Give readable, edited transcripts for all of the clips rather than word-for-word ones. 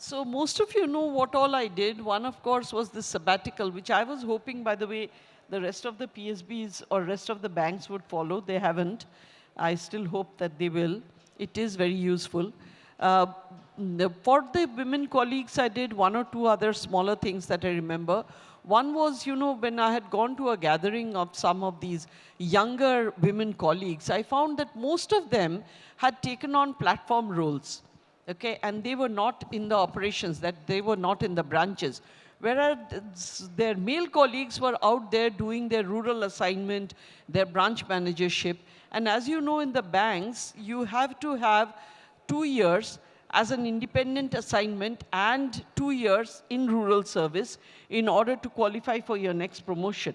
So most of you know what all I did. One, of course, was the sabbatical, which I was hoping, by the way, the rest of the PSBs or rest of the banks would follow. They haven't. I still hope that they will. It is very useful. Uh, for the women colleagues, I did one or two other smaller things that I remember. One was, when I had gone to a gathering of some of these younger women colleagues, I found that most of them had taken on platform roles. Okay, and they were not in the operations, that they were not in the branches. Whereas their male colleagues were out there doing their rural assignment, their branch managership. And as you know, in the banks, you have to have 2 years as an independent assignment and 2 years in rural service in order to qualify for your next promotion.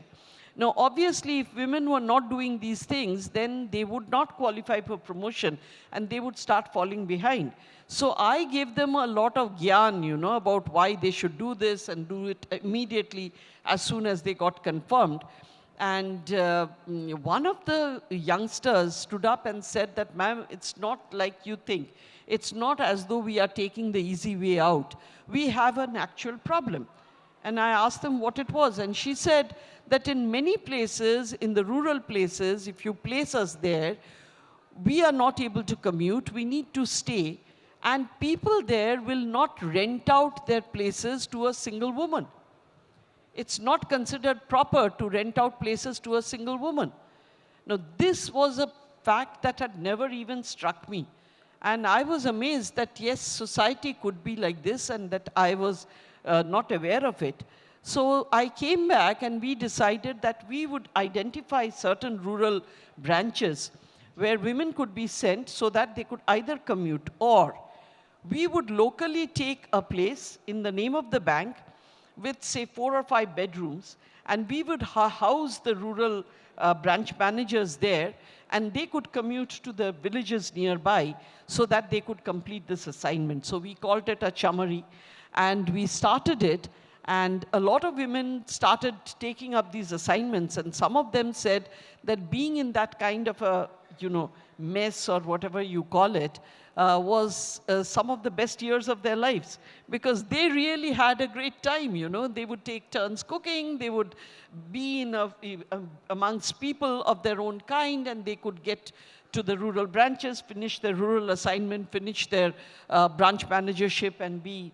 Now, obviously, if women were not doing these things, then they would not qualify for promotion and they would start falling behind. So I gave them a lot of gyan, about why they should do this and do it immediately as soon as they got confirmed. And one of the youngsters stood up and said that, ma'am, it's not like you think. It's not as though we are taking the easy way out. We have an actual problem. And I asked them what it was. And she said that in many places, in the rural places, if you place us there, we are not able to commute. We need to stay. And people there will not rent out their places to a single woman. It's not considered proper to rent out places to a single woman. Now, this was a fact that had never even struck me. And I was amazed that, yes, society could be like this and that I was not aware of it. So I came back and we decided that we would identify certain rural branches where women could be sent so that they could either commute, or we would locally take a place in the name of the bank with, say, 4 or 5 bedrooms, and we would house the rural branch managers there, and they could commute to the villages nearby so that they could complete this assignment. So we called it a chamari, and we started it, and a lot of women started taking up these assignments, and some of them said that being in that kind of a, mess or whatever you call it, was some of the best years of their lives, because they really had a great time. They would take turns cooking, they would be amongst people of their own kind, and they could get to the rural branches, finish their rural assignment, finish their branch managership, and be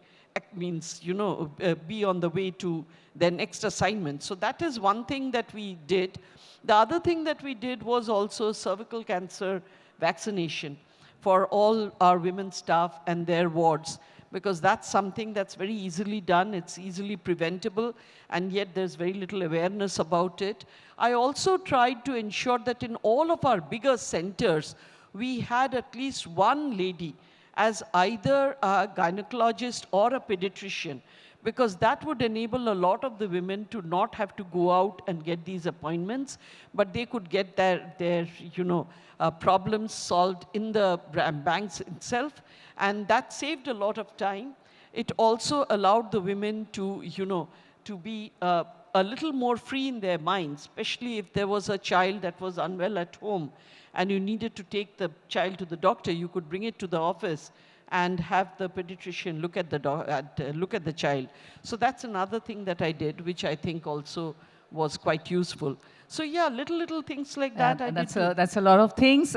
on the way to their next assignment. So that is one thing that we did. The other thing that we did was also cervical cancer vaccination for all our women staff and their wards, because that's something that's very easily done, it's easily preventable, and yet there's very little awareness about it. I also tried to ensure that in all of our bigger centers, we had at least one lady as either a gynecologist or a pediatrician, because that would enable a lot of the women to not have to go out and get these appointments, but they could get their problems solved in the banks itself, and that saved a lot of time. It also allowed the women to, to be a little more free in their minds, especially if there was a child that was unwell at home and you needed to take the child to the doctor. You could bring it to the office and have the pediatrician look at the child. So that's another thing that I did, which I think also was quite useful. So yeah, little things like that. That's a lot of things.